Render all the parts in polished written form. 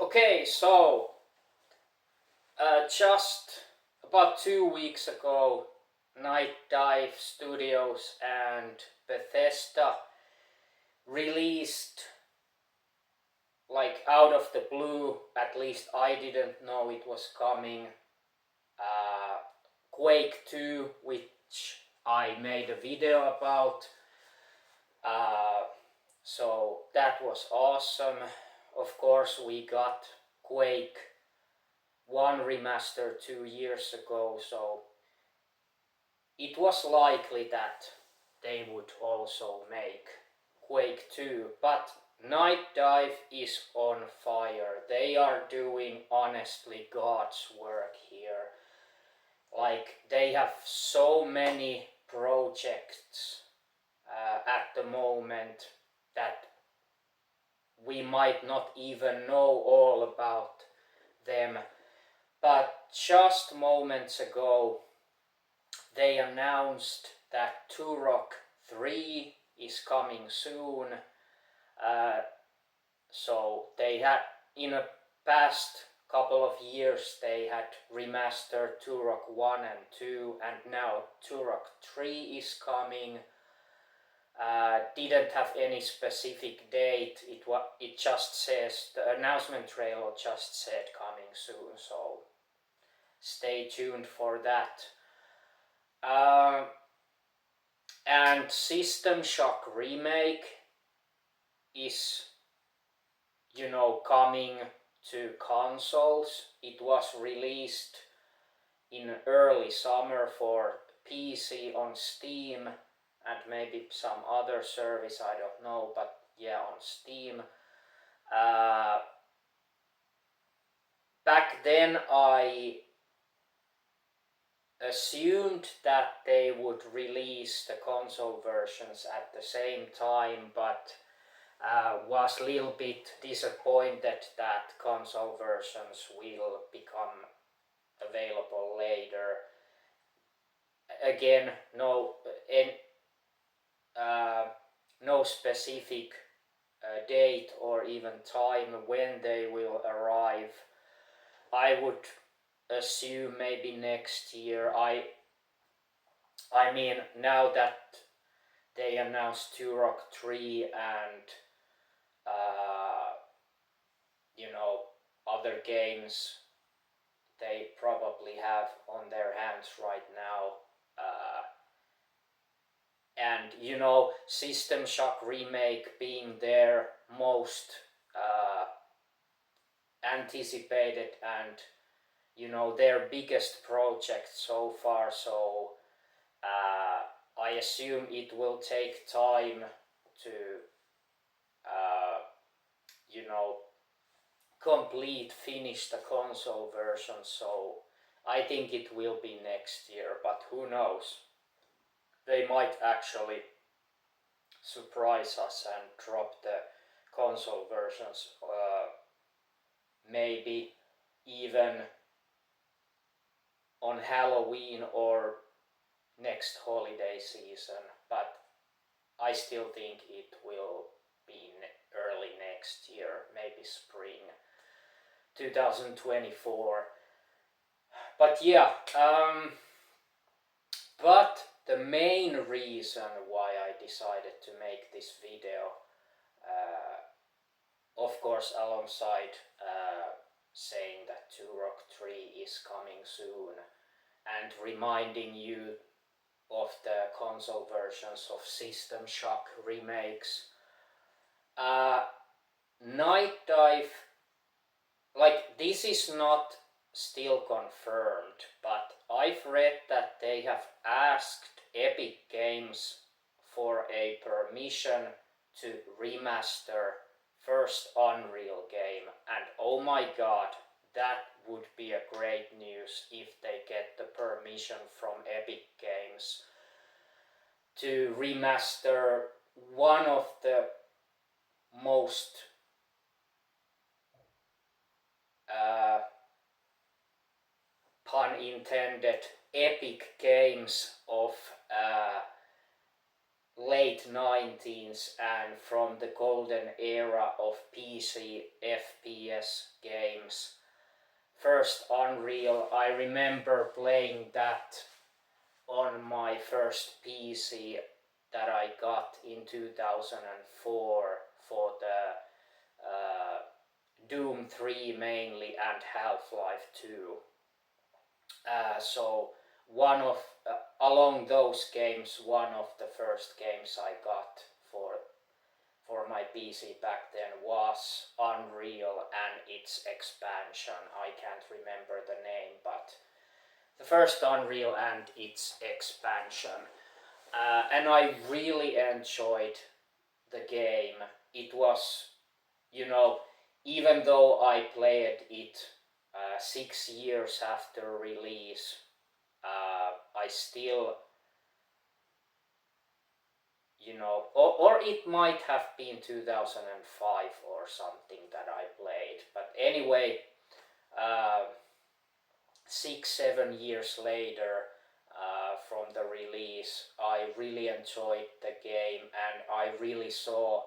Okay, so just about 2 weeks ago, Nightdive Studios and Bethesda released, like out of the blue, at least I didn't know it was coming, Quake 2, which I made a video about. So that was awesome. Of course, we got Quake 1 remaster 2 years ago, so it was likely that they would also make Quake 2, but Nightdive is on fire. They are doing honestly God's work here. Like, they have so many projects at the moment that we might not even know all about them. But just moments ago, they announced that Turok 3 is coming soon. So they had, in a past couple of years, they had remastered Turok 1 and 2, and now Turok 3 is coming. Didn't have any specific date. It just says, the announcement trailer just said coming soon, so stay tuned for that. And System Shock Remake is, coming to consoles. It was released in early summer for PC on Steam and maybe some other service, I don't know, but yeah, on Steam. Back then I assumed that they would release the console versions at the same time, but was a little bit disappointed that console versions will become available later. Again, no specific date or even time when they will arrive. I would assume maybe next year. I mean, now that they announced Turok 3 and other games they probably have on their hands right now, and System Shock Remake being their most anticipated and their biggest project so far, so I assume it will take time to finish the console version, so I think it will be next year, but who knows? They might actually surprise us and drop the console versions, maybe even on Halloween or next holiday season, but I still think it will be early next year, maybe spring 2024. But yeah, but the main reason why I decided to make this video, of course alongside saying that Turok 3 is coming soon and reminding you of the console versions of System Shock remakes, Nightdive, like, this is not still confirmed, but I've read that they have asked Epic Games for a permission to remaster first Unreal game, and oh my god, that would be a great news if they get the permission from Epic Games to remaster one of the most pun intended epic games of late 90s and from the golden era of PC FPS games. First Unreal, I remember playing that on my first PC that I got in 2004 for the Doom 3 mainly and Half-Life 2. So one of along those games, one of the first games I got for my PC back then was Unreal and its expansion. I can't remember the name, but the first Unreal and its expansion. And I really enjoyed the game. It was, you know, even though I played it 6 years after release, I still, or it might have been 2005 or something that I played. But anyway, 6-7 years later from the release, I really enjoyed the game and I really saw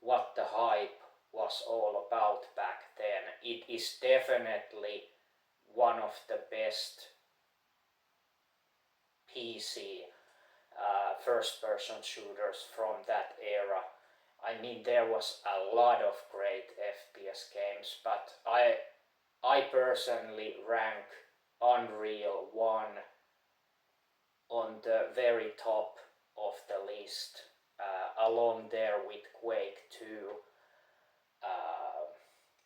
what the hype was all about back then. It is definitely one of the best PC first-person shooters from that era. I mean, there was a lot of great FPS games, but I personally rank Unreal 1 on the very top of the list, along there with Quake 2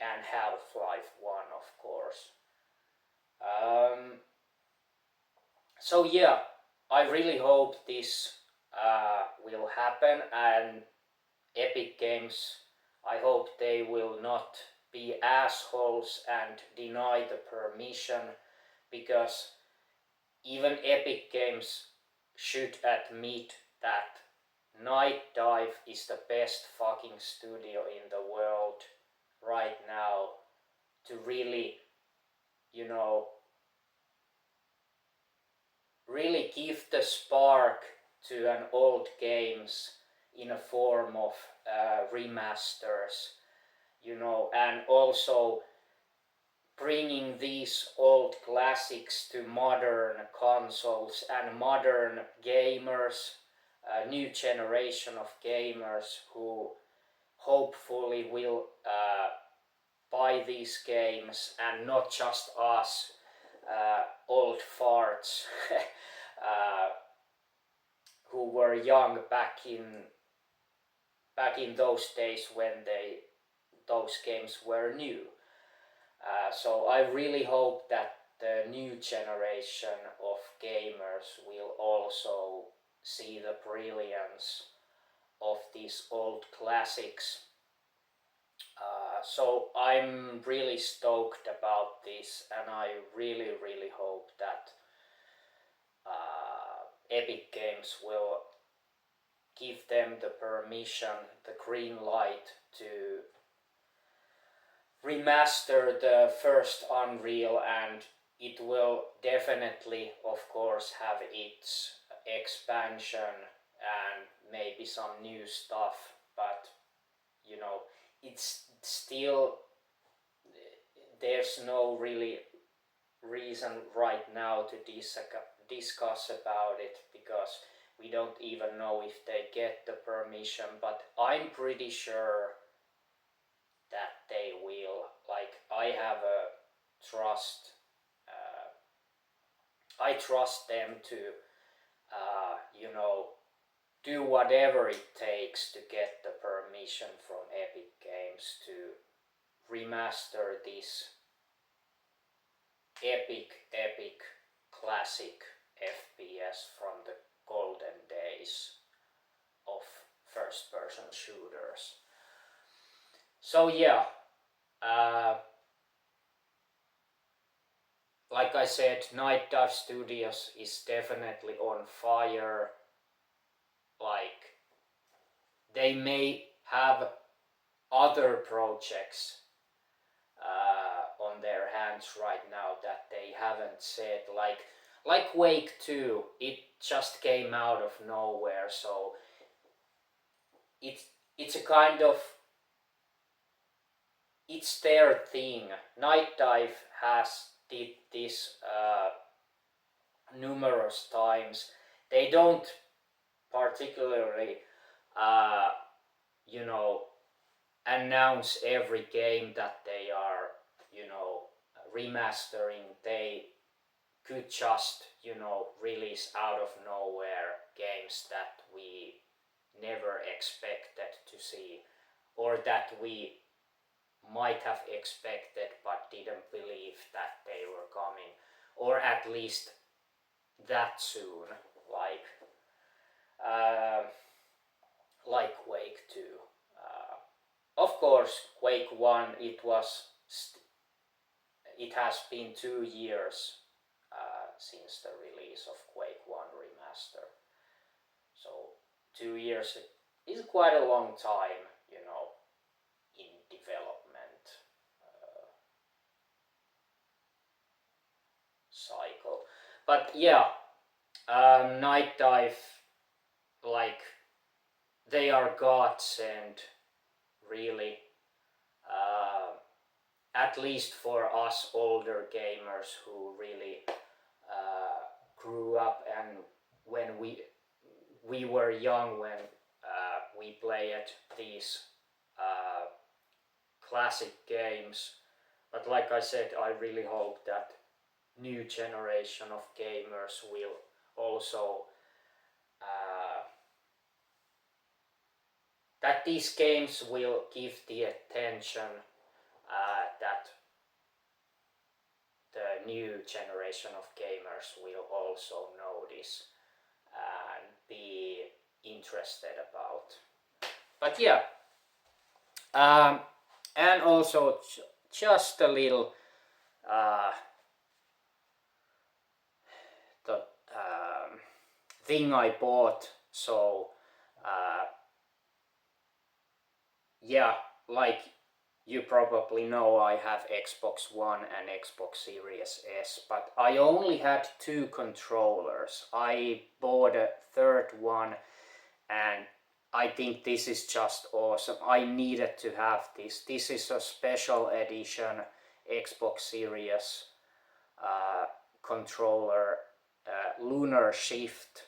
and Half-Life 1, of course. So yeah, I really hope this will happen, and Epic Games, I hope they will not be assholes and deny the permission, because even Epic Games should admit that Nightdive is the best fucking studio in the world right now to really, really give the spark to an old games in a form of remasters, and also bringing these old classics to modern consoles and modern gamers, a new generation of gamers who hopefully will buy these games, and not just us old farts who were young back in those days when those games were new. So I really hope that the new generation of gamers will also see the brilliance of these old classics. So I'm really stoked about this, and I really, really hope that Epic Games will give them the permission, the green light to remaster the first Unreal, and it will definitely, of course, have its expansion and maybe some new stuff, but it's still, there's no really reason right now to discuss about it, because we don't even know if they get the permission, but I'm pretty sure that they will. Like, I have a trust, I trust them to do whatever it takes to get the permission from Epic Games to remaster this epic classic FPS from the golden days of first-person shooters. So yeah, like I said, Nightdive Studios is definitely on fire. Like, they may have other projects on their hands right now that they haven't said. like Quake 2, it just came out of nowhere, so it's a kind of, it's their thing. Nightdive has did this numerous times. They don't particularly, uh, you know, announce every game that they are, you know, remastering. They could just, you know, release out of nowhere games that we never expected to see, or that we might have expected but didn't believe that they were coming, or at least that soon, like uh, Quake 2. Of course, Quake 1, it has been 2 years since the release of Quake 1 remaster. So 2 years is quite a long time, you know, in development cycle. But yeah, Nightdive, like, they are godsend, really. At least for us older gamers who really grew up, and when we were young when we played these classic games. But like I said, I really hope that new generation of gamers will also that these games will give the attention that the new generation of gamers will also notice and be interested about. But yeah, and also just a little the thing I bought. So yeah, like you probably know, I have Xbox One and Xbox Series S, but I only had 2 controllers. I bought a third one, and I think this is just awesome. I needed to have this. This is a special edition Xbox Series controller. Lunar Shift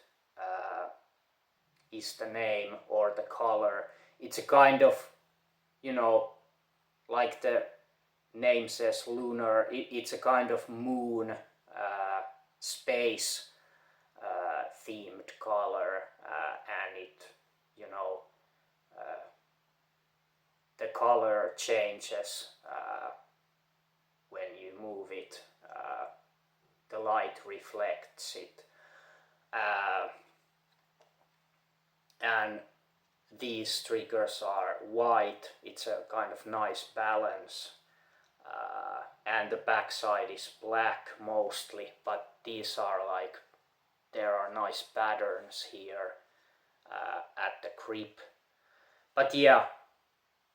is the name, or the color. It's a kind of, you know, like the name says, lunar. It's a kind of moon space themed color, and it, you know, the color changes when you move it. The light reflects it, and these triggers are white. It's a kind of nice balance, and the backside is black mostly, but these are like, there are nice patterns here at the grip. But yeah,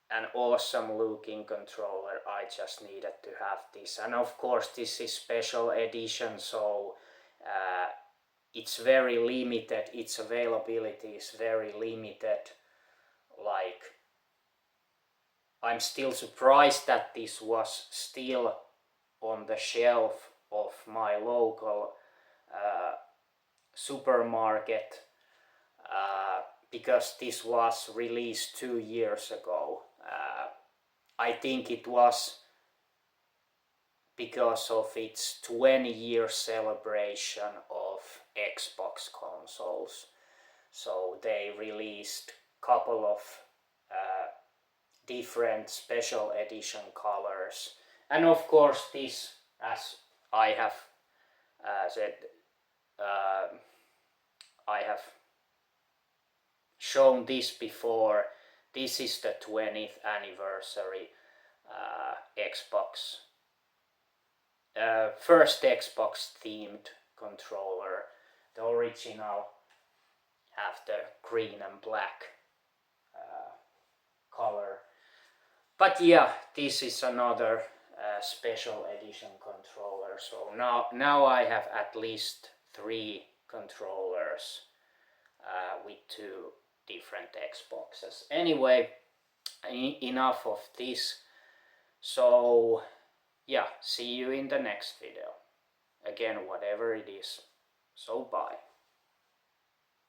an awesome looking controller. I just needed to have this, and of course this is special edition, so it's very limited. Its availability is very limited. Like, I'm still surprised that this was still on the shelf of my local supermarket, because this was released 2 years ago. I think it was because of its 20-year celebration of Xbox consoles. So they released a couple of different special edition colors. And of course this, as I have said, I have shown this before. This is the 20th anniversary Xbox, first Xbox themed controller. The original have the green and black color. But yeah, this is another special edition controller. So now I have at least 3 controllers with 2 different Xboxes. Anyway, enough of this. So yeah, see you in the next video. Again, whatever it is. So bye.